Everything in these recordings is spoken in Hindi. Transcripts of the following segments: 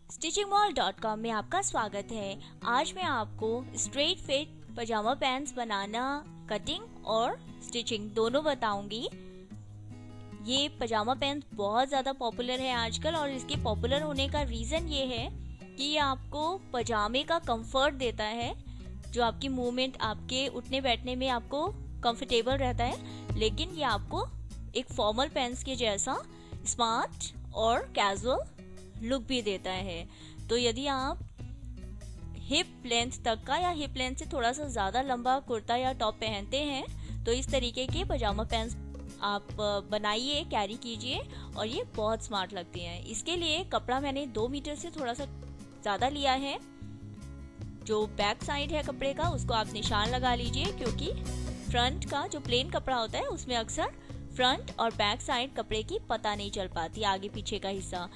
stitchingmall.com में आपका स्वागत है। आज मैं आपको स्ट्रेट फिट पजामा पैंट्स बनाना, कटिंग और स्टिचिंग दोनों बताऊंगी। ये पजामा पैंट्स बहुत ज़्यादा पॉपुलर है आजकल और इसके पॉपुलर होने का रीज़न ये है कि ये आपको पजामे का कंफर्ट देता है, जो आपकी मूवमेंट, आपके उठने बैठने में आपको कंफर्टेबल रहता है, लेकिन ये आपको एक फॉर्मल पैंट्स के जैसा स्मार्ट और कैजुअल लुक भी देता है। तो यदि आप हिप लेंथ तक का या हिप लेंथ से थोड़ा सा ज़्यादा लंबा कुर्ता या टॉप पहनते हैं तो इस तरीके के पजामा पैंट्स आप बनाइए, कैरी कीजिए और ये बहुत स्मार्ट लगते हैं। इसके लिए कपड़ा मैंने 2 मीटर से थोड़ा सा ज़्यादा लिया है। जो बैक साइड है कपड़े का उसको आप निशान लगा लीजिए, क्योंकि फ्रंट का जो प्लेन कपड़ा होता है उसमें अक्सर फ्रंट और बैक साइड कपड़े की पता नहीं चल पाती, आगे पीछे का हिस्सा।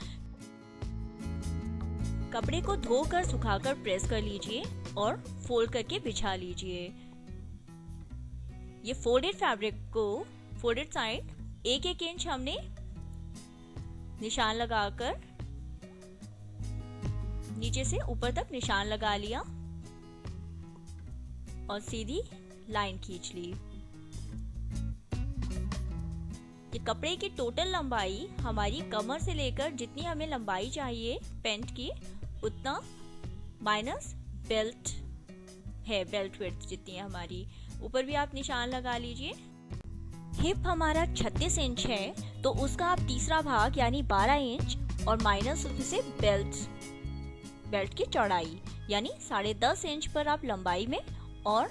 कपड़े को धोकर सुखाकर प्रेस कर लीजिए और फोल्ड करके बिछा लीजिए। ये फोल्डेड फैब्रिक को फोल्डेड साइड 1-1 इंच हमने निशान लगाकर नीचे से ऊपर तक निशान लगा लिया और सीधी लाइन खींच ली। ये कपड़े की टोटल लंबाई हमारी कमर से लेकर जितनी हमें लंबाई चाहिए पैंट की उतना माइनस बेल्ट है, बेल्ट विड्थ जितनी है हमारी। ऊपर भी आप निशान लगा लीजिए। हिप हमारा 36 इंच है तो उसका आप तीसरा भाग यानी 12 इंच और माइनस उससे बेल्ट की चौड़ाई यानी 10.5 इंच पर आप लंबाई में और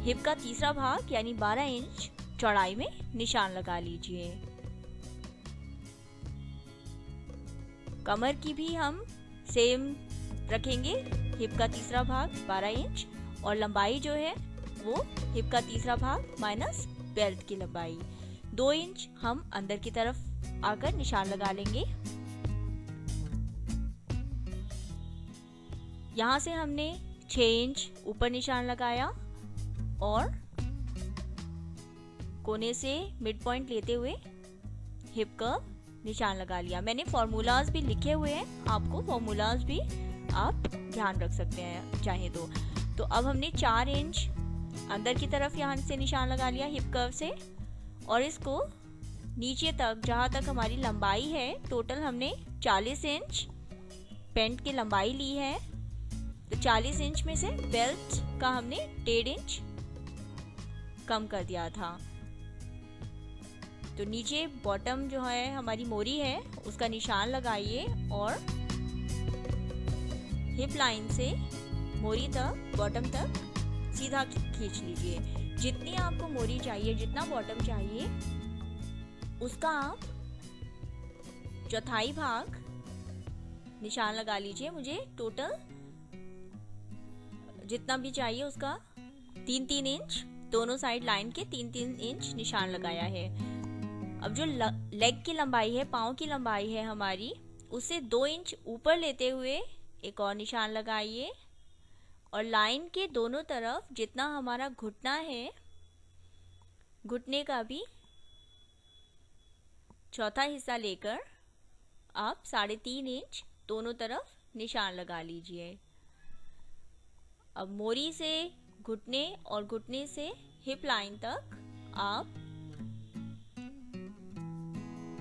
हिप का तीसरा भाग यानी 12 इंच चौड़ाई में निशान लगा लीजिए। कमर की भी हम सेम रखेंगे, हिप का तीसरा भाग 12 इंच और लंबाई जो है वो हिप का तीसरा भाग माइनस बेल्ट की लंबाई 2 इंच हम अंदर की तरफ आकर निशान लगा लेंगे। यहाँ से हमने 6 इंच ऊपर निशान लगाया और कोने से मिड पॉइंट लेते हुए हिप का निशान लगा लिया। मैंने फॉर्मूलाज भी लिखे हुए हैं, आपको फॉर्मूलाज भी आप ध्यान रख सकते हैं चाहे तो अब हमने 4 इंच अंदर की तरफ यहाँ से निशान लगा लिया हिप कर्व से और इसको नीचे तक जहाँ तक हमारी लंबाई है, टोटल हमने 40 इंच पैंट की लंबाई ली है। तो 40 इंच में से बेल्ट का हमने 1.5 इंच कम कर दिया था। तो नीचे बॉटम जो है हमारी मोरी है उसका निशान लगाइए और हिप लाइन से मोरी तक बॉटम तक सीधा खींच लीजिए। जितनी आपको मोरी चाहिए, जितना बॉटम चाहिए, उसका आप चौथाई भाग निशान लगा लीजिए। मुझे टोटल जितना भी चाहिए उसका 3-3 इंच दोनों साइड लाइन के 3-3 इंच निशान लगाया है। अब जो लेग की लंबाई है, पाँव की लंबाई है हमारी, उससे 2 इंच ऊपर लेते हुए एक और निशान लगाइए और लाइन के दोनों तरफ जितना हमारा घुटना है, घुटने का भी चौथा हिस्सा लेकर आप 3.5 इंच दोनों तरफ निशान लगा लीजिए। अब मोरी से घुटने और घुटने से हिप लाइन तक आप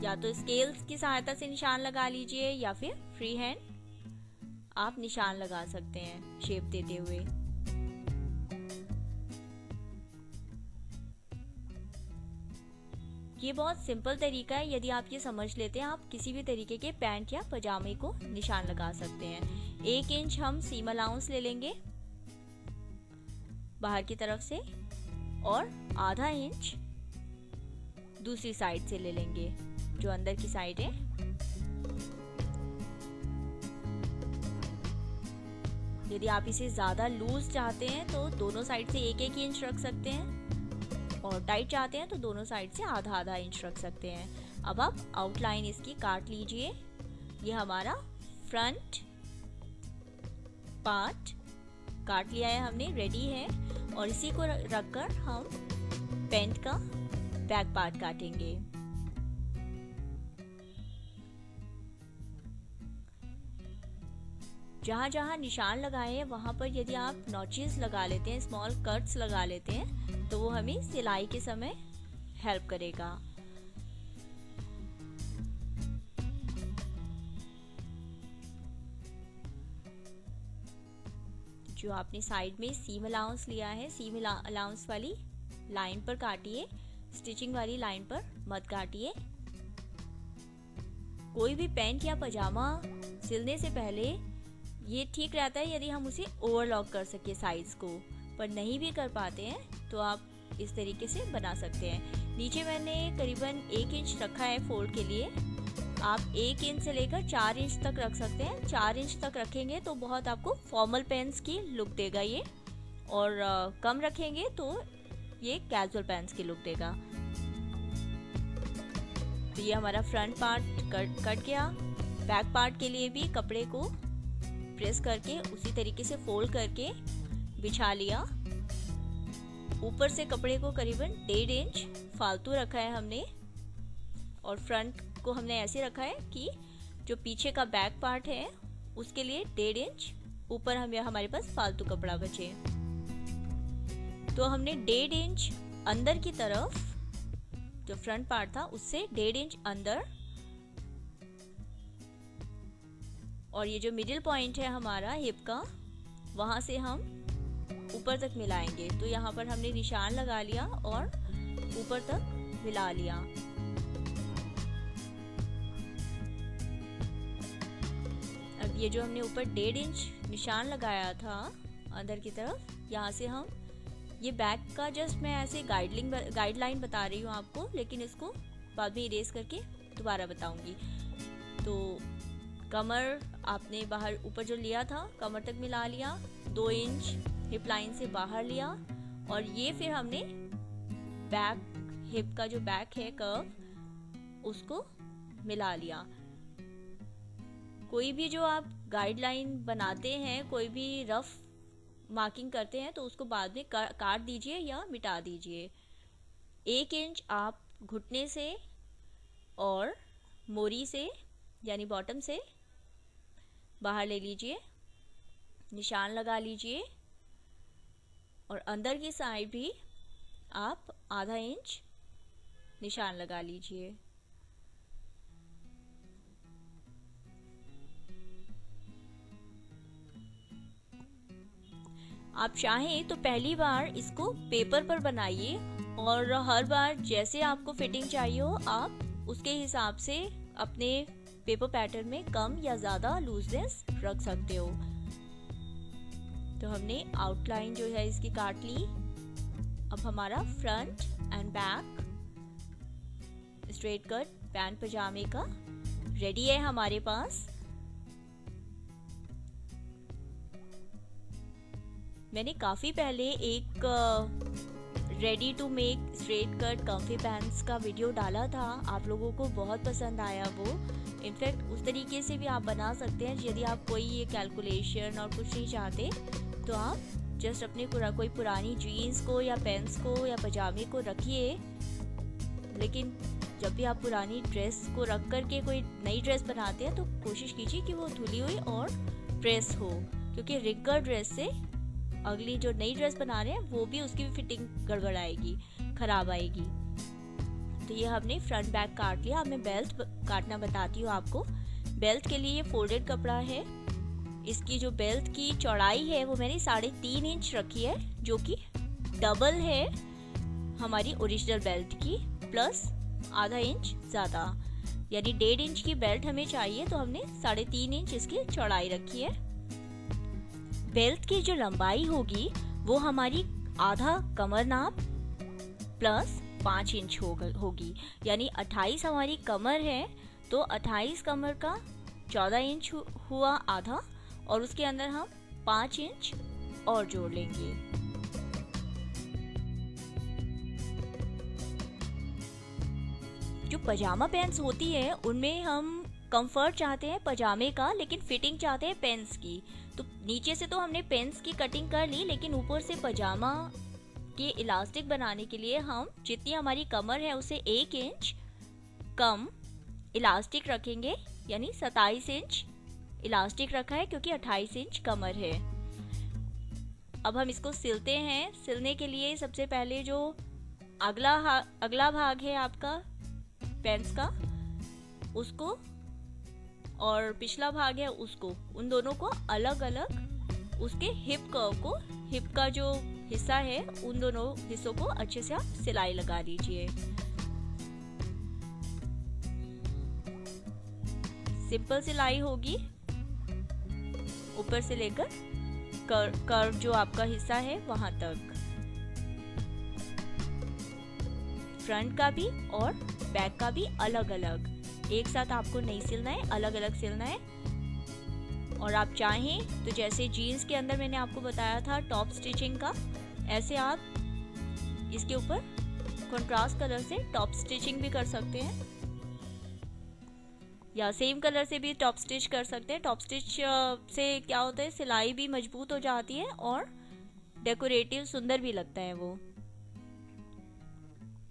या तो स्केल्स की सहायता से निशान लगा लीजिए या फिर फ्री हैंड आप निशान लगा सकते हैं शेप देते हुए। ये बहुत सिंपल तरीका है, यदि आप ये समझ लेते हैं आप किसी भी तरीके के पैंट या पजामे को निशान लगा सकते हैं। 1 इंच हम सीम अलाउंस ले लेंगे बाहर की तरफ से और आधा इंच दूसरी साइड से ले लेंगे जो अंदर की साइड है। यदि आप इसे ज़्यादा लूज चाहते हैं तो दोनों साइड से 1-1 इंच रख सकते हैं और टाइट चाहते हैं तो दोनों साइड से आधा इंच रख सकते हैं। अब आप आउटलाइन इसकी काट लीजिए। ये हमारा फ्रंट पार्ट काट लिया है हमने, रेडी है और इसी को रखकर हम पैंट का बैक पार्ट काटेंगे। जहाँ जहाँ निशान लगाए हैं वहाँ पर यदि आप नॉचेस लगा लेते हैं, स्मॉल कट्स लगा लेते हैं, तो वो हमें सिलाई के समय हेल्प करेगा। जो आपने साइड में सीम अलाउंस लिया है, सीम अलाउंस वाली लाइन पर काटिए, स्टिचिंग वाली लाइन पर मत काटिए। कोई भी पैंट या पजामा सिलने से पहले ये ठीक रहता है यदि हम उसे ओवरलॉक कर सके साइज को, पर नहीं भी कर पाते हैं तो आप इस तरीके से बना सकते हैं। नीचे मैंने करीबन 1 इंच रखा है फोल्ड के लिए। आप 1 इंच से लेकर 4 इंच तक रख सकते हैं। 4 इंच तक रखेंगे तो बहुत आपको फॉर्मल पैंट्स की लुक देगा ये, और कम रखेंगे तो ये कैजुअल पैंट्स की लुक देगा। तो ये हमारा फ्रंट पार्ट कट गया। बैक पार्ट के लिए भी कपड़े को प्रेस करके उसी तरीके से फोल्ड करके बिछा लिया। ऊपर से कपड़े को करीबन 1.5 इंच फालतू रखा है हमने, और फ्रंट को हमने ऐसे रखा है कि जो पीछे का बैक पार्ट है उसके लिए 1.5 इंच ऊपर हमारे पास फालतू कपड़ा बचे। तो हमने 1.5 इंच अंदर की तरफ, जो फ्रंट पार्ट था उससे 1.5 इंच अंदर, और ये जो मिडिल पॉइंट है हमारा हिप का, वहां से हम ऊपर तक मिलाएंगे। तो यहाँ पर हमने निशान लगा लिया और ऊपर तक मिला लिया। अब ये जो हमने ऊपर 1.5 इंच निशान लगाया था अंदर की तरफ, यहाँ से हम ये बैक का जस्ट मैं ऐसे गाइडलाइन बता रही हूँ आपको, लेकिन इसको बाद में इरेज करके दोबारा बताऊंगी। तो कमर आपने बाहर ऊपर जो लिया था कमर तक मिला लिया, 2 इंच हिप लाइन से बाहर लिया, और ये फिर हमने बैक हिप का जो बैक है कर्व उसको मिला लिया। कोई भी जो आप गाइडलाइन बनाते हैं, कोई भी रफ मार्किंग करते हैं तो उसको बाद में काट दीजिए या मिटा दीजिए। 1 इंच आप घुटने से और मोरी से यानी बॉटम से बाहर ले लीजिए, निशान लगा लीजिए, और अंदर की साइड भी आप आधा इंच निशान लगा लीजिए। आप चाहें तो पहली बार इसको पेपर पर बनाइए, और हर बार जैसे आपको फिटिंग चाहिए हो आप उसके हिसाब से अपने पेपर पैटर्न में कम या ज़्यादा लूजनेस रख सकते हो। तो हमने आउटलाइन जो है इसकी काट ली। अब हमारा front end back straight cut pant पजामे का रेडी है हमारे पास। मैंने काफ़ी पहले एक ready to make straight cut comfy pants का वीडियो डाला था, आप लोगों को बहुत पसंद आया वो। इनफैक्ट उस तरीके से भी आप बना सकते हैं। यदि आप कोई ये कैलकुलेशन और कुछ नहीं चाहते तो आप जस्ट अपने कोई पुरानी जीन्स को या पैंट्स को या पजामे को रखिए, लेकिन जब भी आप पुरानी ड्रेस को रख करके कोई नई ड्रेस बनाते हैं तो कोशिश कीजिए कि वो धुली हुई और प्रेस हो, क्योंकि रिंकल ड्रेस से अगली जो नई ड्रेस बना रहे हैं वो भी उसकी भी फिटिंग गड़बड़ आएगी, खराब आएगी। तो ये हमने फ्रंट बैक काट लिया। अब मैं बेल्ट काटना बताती हूँ आपको। बेल्ट के लिए ये फोल्डेड कपड़ा है। इसकी जो बेल्ट की चौड़ाई है वो मैंने 3.5 इंच रखी है, जो कि डबल है हमारी ओरिजिनल बेल्ट की, प्लस आधा इंच ज़्यादा, यानी 1.5 इंच की बेल्ट हमें चाहिए, तो हमने 3.5 इंच इसकी चौड़ाई रखी है। बेल्ट की जो लंबाई होगी वो हमारी आधा कमर नाप प्लस 5 इंच होगी, यानी 28 हमारी कमर है, तो 28 कमर का 14 इंच हुआ आधा, और उसके अंदर हम 5 इंच और जोड़ लेंगे। जो पजामा पैंट्स होती है उनमें हम कंफर्ट चाहते हैं पजामे का, लेकिन फिटिंग चाहते हैं पेंस की। तो नीचे से तो हमने पेंस की कटिंग कर ली, लेकिन ऊपर से पजामा के इलास्टिक बनाने के लिए हम जितनी हमारी कमर है उसे 1 इंच कम इलास्टिक रखेंगे, यानी 27 इंच इलास्टिक रखा है क्योंकि 28 इंच कमर है। अब हम इसको सिलते हैं। सिलने के लिए सबसे पहले जो अगला भाग है आपका पैंट्स का, उसको, और पिछला भाग है उसको, उन दोनों को अलग अलग, उसके हिप का जो हिस्सा है उन दोनों हिस्सों को अच्छे से आप सिलाई लगा लीजिए। सिंपल सिलाई होगी ऊपर से लेकर कर्व जो आपका हिस्सा है वहां तक। फ्रंट का भी और बैक का भी अलग अलग, एक साथ आपको नहीं सिलना है, अलग अलग सिलना है। और आप चाहें तो जैसे जीन्स के अंदर मैंने आपको बताया था टॉप स्टिचिंग का, ऐसे आप इसके ऊपर कंट्रास्ट कलर से टॉप स्टिचिंग भी कर सकते हैं, या सेम कलर से भी टॉप स्टिच कर सकते हैं। टॉप स्टिच से क्या होता है, सिलाई भी मजबूत हो जाती है और डेकोरेटिव सुंदर भी लगता है, वो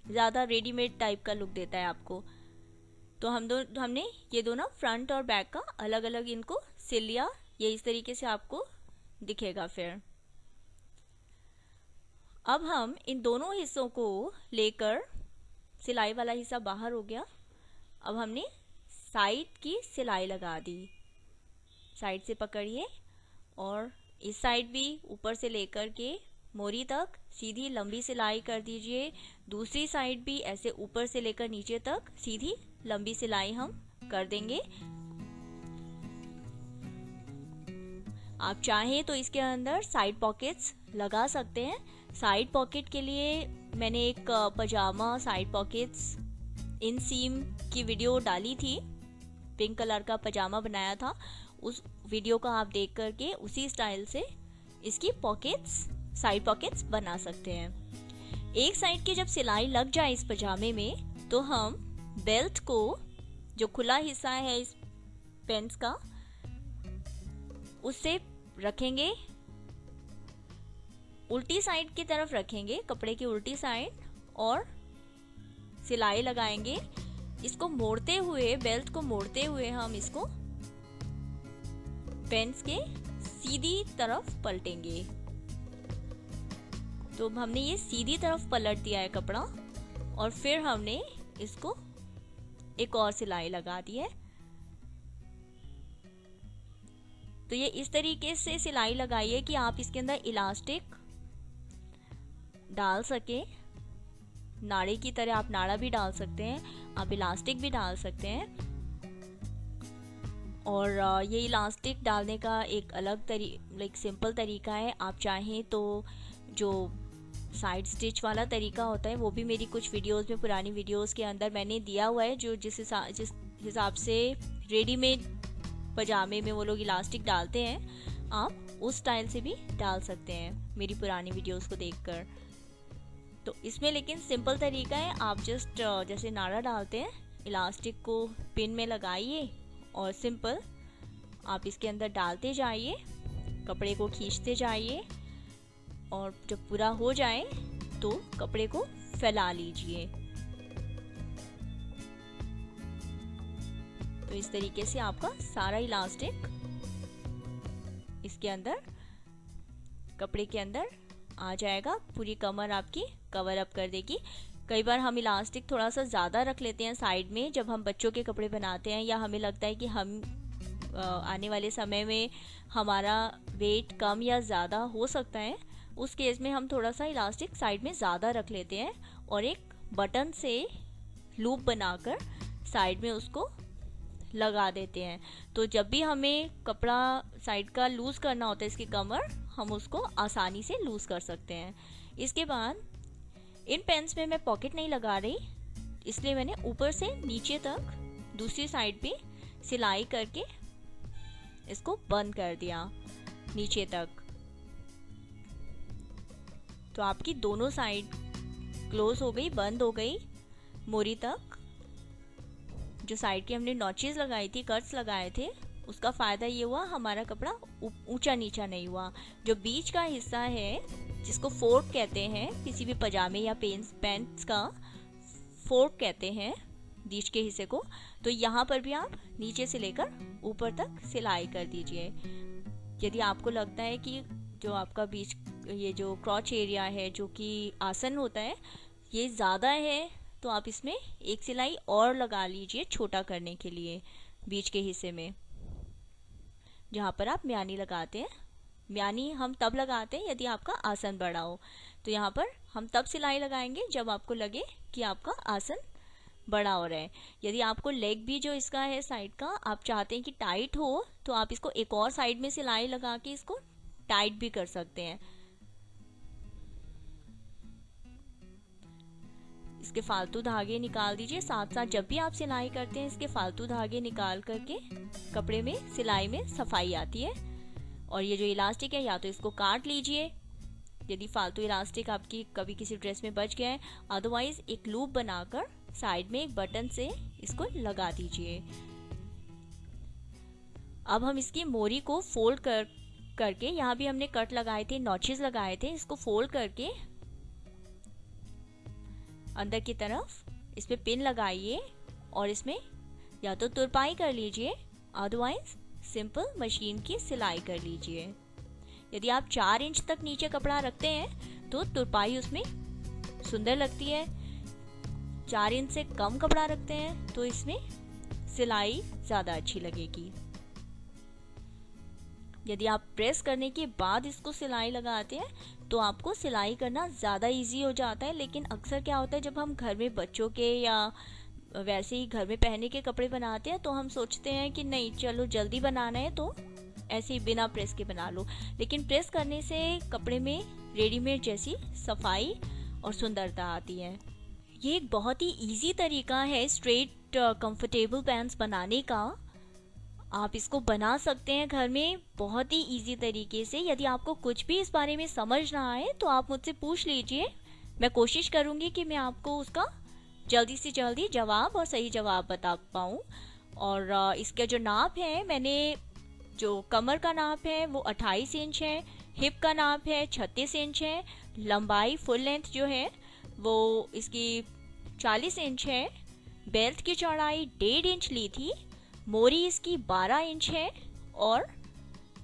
ज्यादा रेडीमेड टाइप का लुक देता है आपको। तो हमने ये दोनों फ्रंट और बैक का अलग अलग इनको सिल लिया। ये इस तरीके से आपको दिखेगा। फिर अब हम इन दोनों हिस्सों को लेकर, सिलाई वाला हिस्सा बाहर हो गया, अब हमने साइड की सिलाई लगा दी। साइड से पकड़िए और इस साइड भी ऊपर से लेकर के मोरी तक सीधी लंबी सिलाई कर दीजिए। दूसरी साइड भी ऐसे ऊपर से लेकर नीचे तक सीधी लंबी सिलाई हम कर देंगे। आप चाहें तो इसके अंदर साइड पॉकेट्स लगा सकते हैं। साइड पॉकेट के लिए मैंने एक पजामा साइड पॉकेट्स इन सीम की वीडियो डाली थी, पिंक कलर का पजामा बनाया था। उस वीडियो को आप देख करके उसी स्टाइल से इसकी पॉकेट्स, साइड पॉकेट्स बना सकते हैं। एक साइड की जब सिलाई लग जाए इस पजामे में, तो हम बेल्ट को, जो खुला हिस्सा है इस पैंट्स का, उससे रखेंगे, उल्टी साइड की तरफ रखेंगे, कपड़े की उल्टी साइड, और सिलाई लगाएंगे। इसको मोड़ते हुए, बेल्ट को मोड़ते हुए हम इसको पैंट्स के सीधी तरफ पलटेंगे। तो हमने ये सीधी तरफ पलट दिया है कपड़ा, और फिर हमने इसको एक और सिलाई लगा दी है। तो ये इस तरीके से सिलाई लगाइए कि आप इसके अंदर इलास्टिक डाल सके। नाड़े की तरह आप नाड़ा भी डाल सकते हैं, आप इलास्टिक भी डाल सकते हैं। और ये इलास्टिक डालने का एक अलग सिंपल तरीका है। आप चाहें तो जो साइड स्टिच वाला तरीका होता है वो भी मेरी कुछ वीडियोस में, पुरानी वीडियोस के अंदर मैंने दिया हुआ है, जो जिस हिसाब से रेडीमेड पजामे में वो लोग इलास्टिक डालते हैं, आप उस स्टाइल से भी डाल सकते हैं मेरी पुरानी वीडियोस को देखकर। तो इसमें लेकिन सिंपल तरीका है, आप जस्ट जैसे नाड़ा डालते हैं, इलास्टिक को पिन में लगाइए और सिंपल आप इसके अंदर डालते जाइए, कपड़े को खींचते जाइए, और जब पूरा हो जाए तो कपड़े को फैला लीजिए। तो इस तरीके से आपका सारा इलास्टिक इसके अंदर, कपड़े के अंदर आ जाएगा। पूरी कमर आपकी कवर अप कर देगी। कई बार हम इलास्टिक थोड़ा सा ज़्यादा रख लेते हैं साइड में, जब हम बच्चों के कपड़े बनाते हैं, या हमें लगता है कि हम आने वाले समय में हमारा वेट कम या ज़्यादा हो सकता है, उस केस में हम थोड़ा सा इलास्टिक साइड में ज़्यादा रख लेते हैं और एक बटन से लूप बनाकर साइड में उसको लगा देते हैं। तो जब भी हमें कपड़ा साइड का लूज़ करना होता है, इसकी कमर, हम उसको आसानी से लूज़ कर सकते हैं। इसके बाद इन पेन्स में मैं पॉकेट नहीं लगा रही, इसलिए मैंने ऊपर से नीचे तक दूसरी साइड पे सिलाई करके इसको बंद कर दिया नीचे तक। तो आपकी दोनों साइड क्लोज हो गई, बंद हो गई मोरी तक। जो साइड की हमने नॉचेस लगाई थी, कट्स लगाए थे, उसका फ़ायदा ये हुआ हमारा कपड़ा ऊंचा नीचा नहीं हुआ। जो बीच का हिस्सा है, जिसको फोर्क कहते हैं, किसी भी पजामे या पैंट्स का फोर्क कहते हैं बीच के हिस्से को, तो यहाँ पर भी आप नीचे से लेकर ऊपर तक सिलाई कर दीजिए। यदि आपको लगता है कि जो आपका बीच ये जो क्रॉच एरिया है जो कि आसन होता है ये ज़्यादा है, तो आप इसमें एक सिलाई और लगा लीजिए छोटा करने के लिए बीच के हिस्से में जहाँ पर आप म्यानी लगाते हैं। म्यानी हम तब लगाते हैं यदि आपका आसन बड़ा हो, तो यहाँ पर हम तब सिलाई लगाएंगे जब आपको लगे कि आपका आसन बड़ा हो रहा है। यदि आपको लेग भी जो इसका है साइड का आप चाहते हैं कि टाइट हो, तो आप इसको एक और साइड में सिलाई लगा के इसको टाइट भी कर सकते हैं। इसके फालतू धागे निकाल दीजिए। साथ साथ जब भी आप सिलाई करते हैं इसके फालतू धागे निकाल करके कपड़े में सिलाई में सफाई आती है। और ये जो इलास्टिक है या तो इसको काट लीजिए यदि फालतू इलास्टिक आपकी कभी किसी ड्रेस में बच गया है, अदरवाइज एक लूप बनाकर साइड में एक बटन से इसको लगा दीजिए। अब हम इसकी मोरी को फोल्ड करके यहाँ भी हमने कट लगाए थे, नॉचेस लगाए थे, इसको फोल्ड करके अंदर की तरफ इस पे पिन लगाइए और इसमें या तो तुरपाई कर लीजिए, अदरवाइज सिंपल मशीन की सिलाई कर लीजिए। यदि आप 4 इंच तक नीचे कपड़ा रखते हैं तो तुरपाई उसमें सुंदर लगती है। 4 इंच से कम कपड़ा रखते हैं तो इसमें सिलाई ज़्यादा अच्छी लगेगी। यदि आप प्रेस करने के बाद इसको सिलाई लगाते हैं तो आपको सिलाई करना ज़्यादा इजी हो जाता है। लेकिन अक्सर क्या होता है जब हम घर में बच्चों के या वैसे ही घर में पहनने के कपड़े बनाते हैं तो हम सोचते हैं कि नहीं चलो जल्दी बनाना है तो ऐसे ही बिना प्रेस के बना लो, लेकिन प्रेस करने से कपड़े में रेडीमेड जैसी सफाई और सुंदरता आती है। ये एक बहुत ही इजी तरीका है स्ट्रेट कंफर्टेबल पैंट्स बनाने का। आप इसको बना सकते हैं घर में बहुत ही इजी तरीके से। यदि आपको कुछ भी इस बारे में समझ ना आए तो आप मुझसे पूछ लीजिए, मैं कोशिश करूंगी कि मैं आपको उसका जल्दी से जल्दी जवाब और सही जवाब बता पाऊँ। और इसका जो नाप है, मैंने जो कमर का नाप है वो 28 इंच है, हिप का नाप है 36 इंच है, लंबाई फुल लेंथ जो है वो इसकी 40 इंच है, बेल्ट की चौड़ाई 1.5 इंच ली थी, मोरी इसकी 12 इंच है और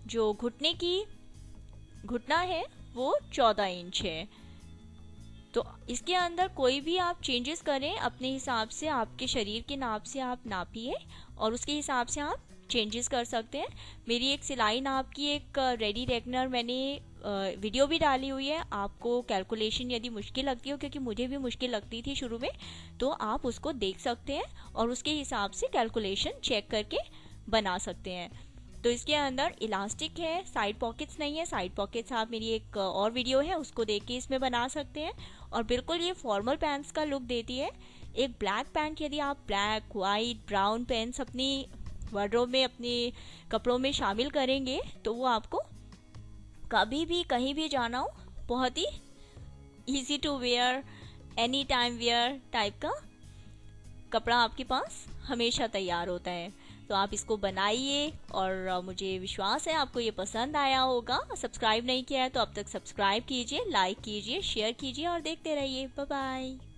जो घुटना है वो 14 इंच है। तो इसके अंदर कोई भी आप चेंजेस करें अपने हिसाब से, आपके शरीर के नाप से आप नापिए और उसके हिसाब से आप चेंजेस कर सकते हैं। मेरी एक सिलाई नाप की एक रेडी रेगनर मैंने वीडियो भी डाली हुई है। आपको कैलकुलेशन यदि मुश्किल लगती हो, क्योंकि मुझे भी मुश्किल लगती थी शुरू में, तो आप उसको देख सकते हैं और उसके हिसाब से कैलकुलेशन चेक करके बना सकते हैं। तो इसके अंदर इलास्टिक है, साइड पॉकेट्स नहीं है। साइड पॉकेट्स आप मेरी एक और वीडियो है उसको देख के इसमें बना सकते हैं। और बिल्कुल ये फॉर्मल पैंट्स का लुक देती है। एक ब्लैक पैंट यदि आप ब्लैक, वाइट, ब्राउन पैंट्स अपनी वार्डरोब में अपने कपड़ों में शामिल करेंगे तो वो आपको कभी भी कहीं भी जाना हो बहुत ही easy to wear, any time wear type का कपड़ा आपके पास हमेशा तैयार होता है। तो आप इसको बनाइए और मुझे विश्वास है आपको ये पसंद आया होगा। सब्सक्राइब नहीं किया है तो अब तक सब्सक्राइब कीजिए, लाइक कीजिए, शेयर कीजिए और देखते रहिए। Bye bye.